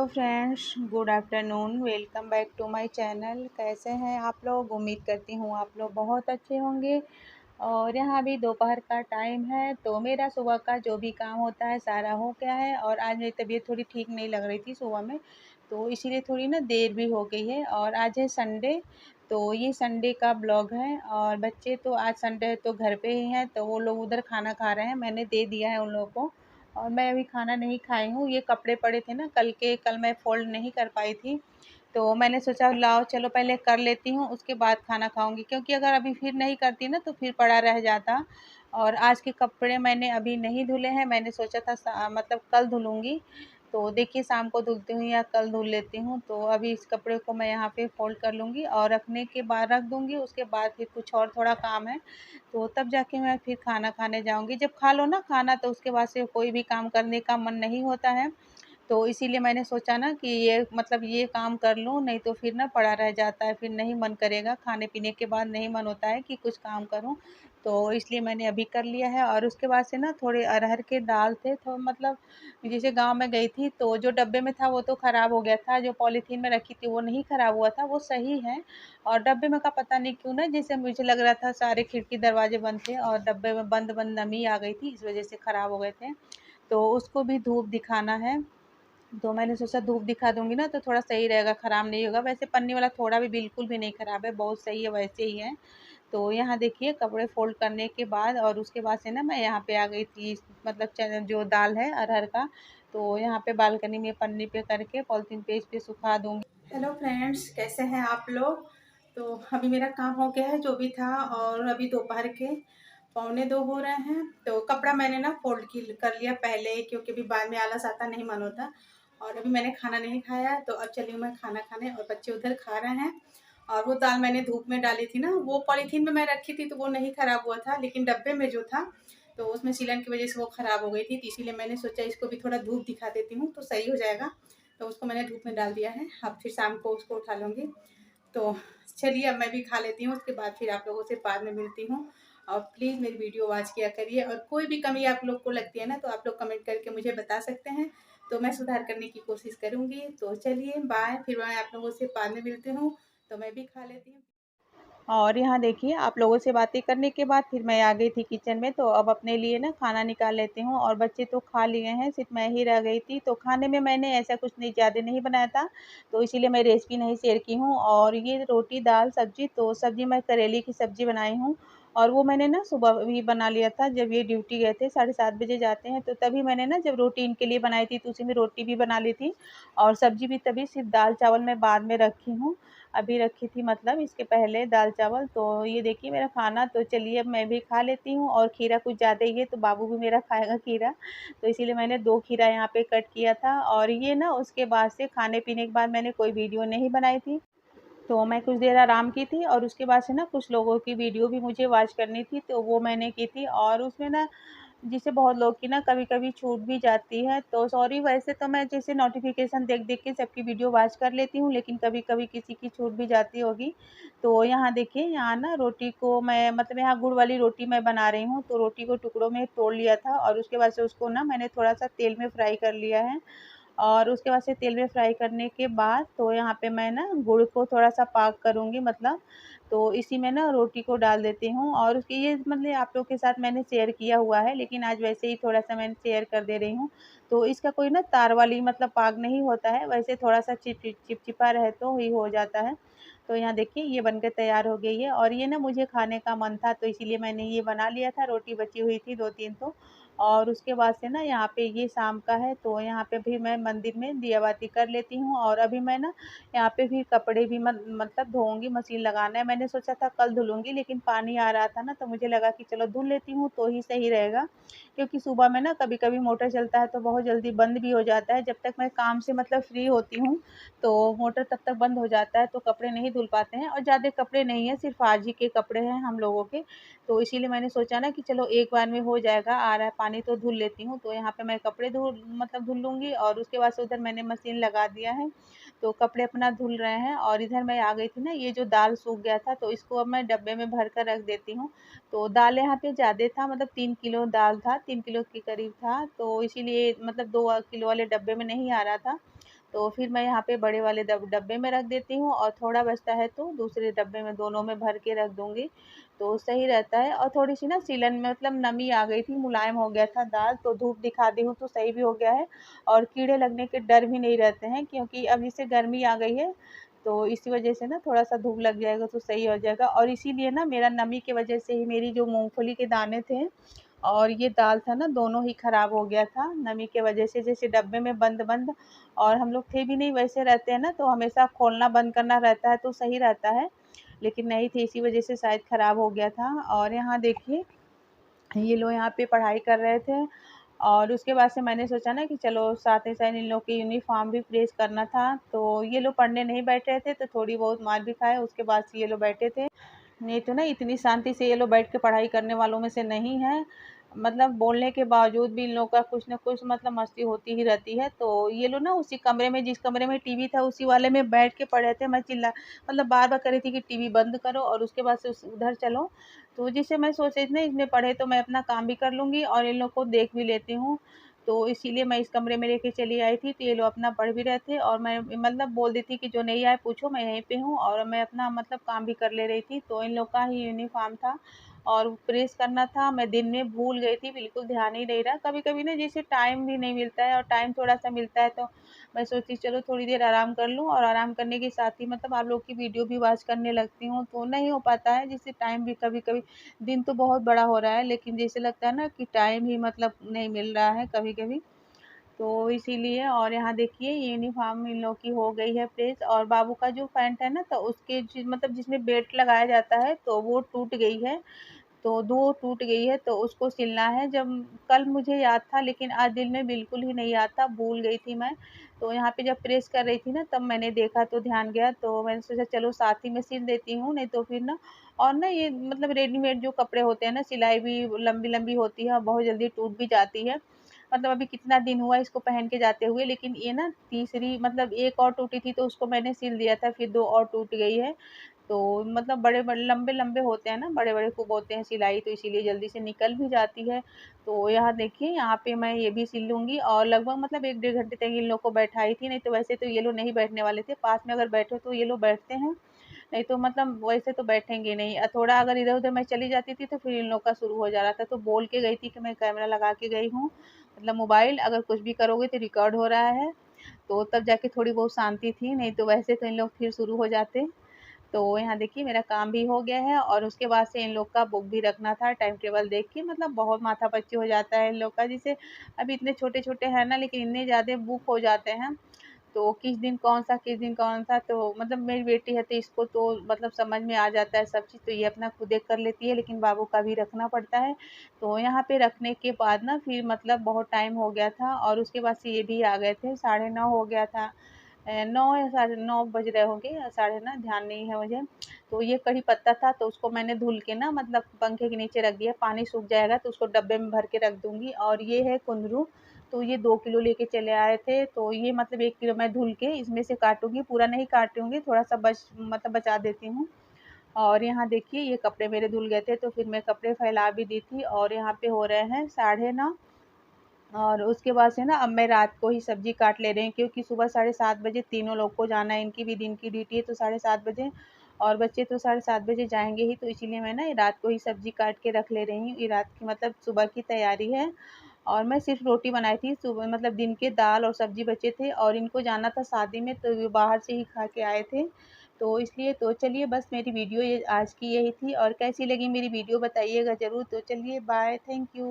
Hello friends, good afternoon. Welcome back to my channel. कैसे हैं आप लोग? उम्मीद करती हूँ आप लोग बहुत अच्छे होंगे। और यहाँ भी दोपहर का टाइम है, तो मेरा सुबह का जो भी काम होता है सारा हो गया है। और आज मेरी तबीयत थोड़ी ठीक नहीं लग रही थी सुबह में, तो इसीलिए थोड़ी ना देर भी हो गई है। और आज है संडे, तो ये संडे का ब्लॉग है। और बच्चे तो आज संडे है तो घर पे ही हैं, तो वो लोग उधर खाना खा रहे हैं। मैंने दे दिया है उन लोगों को, और मैं अभी खाना नहीं खाई हूँ। ये कपड़े पड़े थे ना कल मैं फ़ोल्ड नहीं कर पाई थी, तो मैंने सोचा लाओ चलो पहले कर लेती हूँ, उसके बाद खाना खाऊँगी। क्योंकि अगर अभी फिर नहीं करती ना तो फिर पड़ा रह जाता। और आज के कपड़े मैंने अभी नहीं धुले हैं, मैंने सोचा था मतलब कल धुलूँगी। तो देखिए शाम को धुलती हूँ या कल धुल लेती हूँ। तो अभी इस कपड़े को मैं यहाँ पे फ़ोल्ड कर लूँगी और रखने के बाद रख दूँगी। उसके बाद फिर कुछ और थोड़ा काम है, तो तब जाके मैं फिर खाना खाने जाऊँगी। जब खा लो ना खाना तो उसके बाद से कोई भी काम करने का मन नहीं होता है। तो इसीलिए मैंने सोचा ना कि ये काम कर लूँ, नहीं तो फिर ना पड़ा रह जाता है, फिर नहीं मन करेगा। खाने-पीने के बाद नहीं मन होता है कि कुछ काम करूँ, तो इसलिए मैंने अभी कर लिया है। और उसके बाद से ना थोड़े अरहर के दाल थे, तो मतलब जैसे गाँव में गई थी तो जो डब्बे में था वो तो ख़राब हो गया था, जो पॉलीथीन में रखी थी वो नहीं ख़राब हुआ था, वो सही है। और डब्बे में का पता नहीं क्यों ना जैसे मुझे लग रहा था सारे खिड़की दरवाजे बंद थे और डब्बे में बंद-बंद नमी आ गई थी, इस वज़ह से ख़राब हो गए थे। तो उसको भी धूप दिखाना है, तो मैंने सोचा धूप दिखा दूँगी ना तो थोड़ा सही रहेगा, ख़राब नहीं होगा। वैसे पन्नी वाला थोड़ा भी बिल्कुल भी नहीं ख़राब है, बहुत सही है, वैसे ही है। तो यहाँ देखिए कपड़े फ़ोल्ड करने के बाद और उसके बाद से ना मैं यहाँ पे आ गई थी, मतलब जो दाल है अरहर का, तो यहाँ पे बालकनी में पन्नी पे करके पॉलीथीन पे इस पे सुखा दूँगी। हेलो फ्रेंड्स, कैसे हैं आप लोग? तो अभी मेरा काम हो गया है जो भी था, और अभी दोपहर के 1:45 हो रहे हैं। तो कपड़ा मैंने ना फ़ोल्ड कर लिया पहले ही, क्योंकि अभी बाद में आलस आता, नहीं मन होता। और अभी मैंने खाना नहीं खाया, तो अब चली हूँ मैं खाना खाने, और बच्चे उधर खा रहे हैं। और वो दाल मैंने धूप में डाली थी ना, वो पॉलीथीन में मैं रखी थी तो वो नहीं ख़राब हुआ था, लेकिन डब्बे में जो था तो उसमें सीलन की वज़ह से वो ख़राब हो गई थी। तो इसीलिए मैंने सोचा इसको भी थोड़ा धूप दिखा देती हूँ तो सही हो जाएगा। तो उसको मैंने धूप में डाल दिया है, अब फिर शाम को उसको उठा लूँगी। तो चलिए अब मैं भी खा लेती हूँ, उसके बाद फिर आप लोगों से बाद में मिलती हूँ। और प्लीज़ मेरी वीडियो वॉच किया करिए, और कोई भी कमी आप लोग को लगती है ना तो आप लोग कमेंट करके मुझे बता सकते हैं, तो मैं सुधार करने की कोशिश करूँगी। तो चलिए बाय, फिर मैं आप लोगों से बाद में मिलती हूँ, तो मैं भी खा लेती हूँ। और यहाँ देखिए आप लोगों से बातें करने के बाद फिर मैं आ गई थी किचन में, तो अब अपने लिए ना खाना निकाल लेती हूँ। और बच्चे तो खा लिए हैं, सिर्फ मैं ही रह गई थी। तो खाने में मैंने ऐसा कुछ नहीं ज़्यादा नहीं बनाया था, तो इसीलिए मैं रेसिपी नहीं शेयर की हूँ। और ये रोटी दाल सब्जी, तो सब्जी मैं करेले की सब्जी बनाई हूँ। और वो मैंने ना सुबह भी बना लिया था, जब ये ड्यूटी गए थे 7:30 बजे जाते हैं, तो तभी मैंने ना जब रोटी इनके लिए बनाई थी तो उसी में रोटी भी बना ली थी। और सब्जी भी तभी, सिर्फ दाल चावल मैं बाद में रखी हूँ, अभी रखी थी मतलब इसके पहले दाल चावल। तो ये देखिए मेरा खाना, तो चलिए अब मैं भी खा लेती हूँ। और खीरा कुछ ज़्यादा ही है तो बाबू भी मेरा खाएगा खीरा, तो इसीलिए मैंने 2 खीरा यहाँ पे कट किया था। और ये ना उसके बाद से खाने पीने के बाद मैंने कोई वीडियो नहीं बनाई थी, तो मैं कुछ देर आराम की थी। और उसके बाद से ना कुछ लोगों की वीडियो भी मुझे वॉच करनी थी, तो वो मैंने की थी। और उसमें ना जिससे बहुत लोग की ना कभी-कभी छूट भी जाती है, तो सॉरी। वैसे तो मैं जैसे नोटिफ़िकेशन देख-देख के सबकी वीडियो वॉच कर लेती हूँ, लेकिन कभी-कभी किसी की छूट भी जाती होगी। तो यहाँ देखिए, यहाँ ना रोटी को मैं मतलब यहाँ गुड़ वाली रोटी मैं बना रही हूँ, तो रोटी को टुकड़ों में तोड़ लिया था और उसके बाद से उसको ना मैंने थोड़ा-सा तेल में फ्राई कर लिया है। और उसके बाद से तेल में फ्राई करने के बाद तो यहाँ पे मैं ना गुड़ को थोड़ा-सा पाक करूँगी मतलब, तो इसी में ना रोटी को डाल देती हूँ। और उसकी ये मतलब आप लोग के साथ मैंने शेयर किया हुआ है, लेकिन आज वैसे ही थोड़ा-सा मैं शेयर कर दे रही हूँ। तो इसका कोई ना तार वाली मतलब पाक नहीं होता है, वैसे थोड़ा-सा चिपचिपा रहे तो ही हो जाता है। तो यहाँ देखिए ये बनकर तैयार हो गई है, और ये ना मुझे खाने का मन था तो इसीलिए मैंने ये बना लिया था, रोटी बची हुई थी 2-3 तो। और उसके बाद से ना यहाँ पे ये शाम का है, तो यहाँ पे भी मैं मंदिर में दिया बाती कर लेती हूँ। और अभी मैं ना यहाँ पे भी कपड़े भी मतलब धोऊँगी, मशीन लगाना है। मैंने सोचा था कल धुलूँगी, लेकिन पानी आ रहा था ना तो मुझे लगा कि चलो धुल लेती हूँ तो ही सही रहेगा। क्योंकि सुबह में ना कभी-कभी मोटर चलता है तो बहुत जल्दी बंद भी हो जाता है। जब तक मैं काम से मतलब फ्री होती हूँ, तो मोटर तब तक बंद हो जाता है, तो कपड़े नहीं धुल पाते हैं। और ज़्यादा कपड़े नहीं है, सिर्फ़ आज ही के कपड़े हैं हम लोगों के। तो इसीलिए मैंने सोचा ना कि चलो एक बार में हो जाएगा, आ रहा है पानी तो धुल लेती हूँ। तो यहाँ पे मैं कपड़े धुल लूँगी, और उसके बाद से उधर मैंने मशीन लगा दिया है, तो कपड़े अपना धुल रहे हैं। और इधर मैं आ गई थी ना, ये जो दाल सूख गया था तो इसको अब मैं डब्बे में भर कर रख देती हूँ। तो दाल यहाँ पे ज़्यादा था, मतलब 3 किलो दाल था, 3 किलो के करीब था, तो इसीलिए मतलब 2 किलो वाले डब्बे में नहीं आ रहा था। तो फिर मैं यहाँ पे बड़े वाले डब्बे में रख देती हूँ और थोड़ा बचता है तो दूसरे डब्बे में, दोनों में भर के रख दूँगी, तो सही रहता है। और थोड़ी-सी ना सीलन में मतलब नमी आ गई थी, मुलायम हो गया था दाल, तो धूप दिखा दी हूँ तो सही भी हो गया है और कीड़े लगने के डर भी नहीं रहते हैं, क्योंकि अब जैसे गर्मी आ गई है, तो इसी वजह से ना थोड़ा-सा धूप लग जाएगा तो सही हो जाएगा। और इसीलिए ना मेरा नमी की वजह से ही मेरी जो मूँगफली के दाने थे और ये दाल था ना, दोनों ही खराब हो गया था नमी के वजह से। जैसे डब्बे में बंद-बंद, और हम लोग थे भी नहीं, वैसे रहते हैं ना तो हमेशा खोलना बंद करना रहता है तो सही रहता है, लेकिन नहीं थे, इसी वजह से शायद खराब हो गया था। और यहाँ देखिए, ये लोग यहाँ पे पढ़ाई कर रहे थे और उसके बाद से मैंने सोचा ना कि चलो साथ ही साथ इन लोग की यूनिफ़ॉर्म भी प्रेस करना था, तो ये लोग पढ़ने नहीं बैठ रहे थे तो थोड़ी बहुत मार भी खाए, उसके बाद से ये लोग बैठे थे। नहीं तो ना इतनी शांति से ये लोग बैठ के पढ़ाई करने वालों में से नहीं है। मतलब बोलने के बावजूद भी इन लोगों का कुछ न कुछ मतलब मस्ती होती ही रहती है। तो ये लोग ना उसी कमरे में, जिस कमरे में टीवी था उसी वाले में बैठ के पढ़ रहे थे। मैं मतलब बार-बार कह रही थी कि टीवी बंद करो और उसके बाद से उधर चलो। तो जिससे मैं सोच रही थी ना, इसमें पढ़े तो मैं अपना काम भी कर लूँगी और इन लोग को देख भी लेती हूँ। तो इसीलिए मैं इस कमरे में लेके चली आई थी, तो ये लोग अपना पढ़ भी रहे थे और मैं मतलब बोल दी थी कि जो नहीं आए पूछो, मैं यहीं पे हूँ, और मैं अपना मतलब काम भी कर ले रही थी। तो इन लोग का ही यूनिफ़ॉर्म था और प्रेस करना था, मैं दिन में भूल गई थी, बिल्कुल ध्यान ही नहीं रहा। कभी-कभी ना जैसे टाइम भी नहीं मिलता है और टाइम थोड़ा-सा मिलता है तो मैं सोचती चलो थोड़ी देर आराम कर लूँ, और आराम करने के साथ ही मतलब आप लोग की वीडियो भी वॉच करने लगती हूँ, तो नहीं हो पाता है। जैसे टाइम भी कभी-कभी, दिन तो बहुत बड़ा हो रहा है लेकिन जैसे लगता है ना कि टाइम ही मतलब नहीं मिल रहा है कभी-कभी। तो इसीलिए, और यहाँ देखिए यूनिफ़ॉर्म इन लोग की हो गई है प्रेस, और बाबू का जो पैंट है ना तो उसके मतलब जिसमें बेल्ट लगाया जाता है तो वो टूट गई है। तो 2 टूट गई है तो उसको सिलना है। जब कल मुझे याद था लेकिन आज दिल में बिल्कुल ही नहीं याद था, भूल गई थी मैं। तो यहाँ पे जब प्रेस कर रही थी ना तब मैंने देखा तो ध्यान गया, तो मैंने सोचा चलो साथ ही में सिल देती हूँ, नहीं तो फिर ना, और ना ये मतलब रेडीमेड जो कपड़े होते हैं ना, सिलाई भी लंबी-लंबी होती है और बहुत जल्दी टूट भी जाती है। मतलब अभी कितना दिन हुआ इसको पहन के जाते हुए, लेकिन ये ना तीसरी मतलब एक और टूटी थी तो उसको मैंने सिल दिया था, फिर 2 और टूट गई है। तो मतलब बड़े-बड़े लंबे-लंबे होते हैं ना, बड़े-बड़े खूब होते हैं सिलाई, तो इसीलिए जल्दी से निकल भी जाती है। तो यहाँ देखिए, यहाँ पे मैं ये भी सिल लूँगी और लगभग मतलब 1 डेढ़ घंटे तक इन लोग को बैठाई थी, नहीं तो वैसे तो ये लोग नहीं बैठने वाले थे। पास में अगर बैठो तो ये लोग बैठते हैं, नहीं तो मतलब वैसे तो बैठेंगे नहीं। थोड़ा अगर इधर-उधर मैं चली जाती थी तो फिर इन लोग का शुरू हो जा रहा था। तो बोल के गई थी कि मैं कैमरा लगा के गई हूँ, मतलब मोबाइल अगर कुछ भी करोगे तो रिकॉर्ड हो रहा है। तो तब जाके थोड़ी बहुत शांति थी, नहीं तो वैसे तो इन लोग फिर शुरू हो जाते। तो यहाँ देखिए मेरा काम भी हो गया है और उसके बाद से इन लोग का बुक भी रखना था, टाइम टेबल देख के, मतलब बहुत माथापच्ची हो जाता है इन लोग का। जैसे अभी इतने छोटे-छोटे हैं ना, लेकिन इतने ज़्यादा बुक हो जाते हैं, तो किस दिन कौन-सा, किस दिन कौन-सा, तो मतलब मेरी बेटी है तो इसको तो मतलब समझ में आ जाता है सब चीज़, तो ये अपना खुद कर लेती है, लेकिन बाबू का भी रखना पड़ता है। तो यहाँ पे रखने के बाद ना फिर मतलब बहुत टाइम हो गया था और उसके बाद से ये भी आ गए थे, 9:30 हो गया था। 9 या साढ़े 9 बज रहे होंगे या साढ़े ना, ध्यान नहीं है मुझे। तो ये कड़ी पत्ता था तो उसको मैंने धुल के ना मतलब पंखे के नीचे रख दिया, पानी सूख जाएगा तो उसको डब्बे में भर के रख दूँगी। और ये है कुंदरू, तो ये 2 किलो लेके चले आए थे, तो ये मतलब 1 किलो मैं धुल के इसमें से काटूँगी, पूरा नहीं काटूँगी, थोड़ा-सा मतलब बचा देती हूँ। और यहाँ देखिए ये कपड़े मेरे धुल गए थे तो फिर मैं कपड़े फैला भी दी थी, और यहाँ पे हो रहे हैं 9:30। और उसके बाद से ना अब मैं रात को ही सब्ज़ी काट ले रही हूँ, क्योंकि सुबह 7:30 बजे तीनों लोग को जाना है, इनकी भी दिन की ड्यूटी है तो 7:30 बजे, और बच्चे तो 7:30 बजे जाएँगे ही, तो इसीलिए मैं ना ये रात को ही सब्ज़ी काट के रख ले रही हूँ। ये रात की मतलब सुबह की तैयारी है। और मैं सिर्फ़ रोटी बनाई थी सुबह, मतलब दिन के दाल और सब्ज़ी बचे थे और इनको जाना था शादी में तो ये बाहर से ही खा के आए थे। तो इसलिए, तो चलिए बस मेरी वीडियो ये आज की यही थी, और कैसी लगी मेरी वीडियो बताइएगा ज़रूर। तो चलिए बाय, थैंक यू।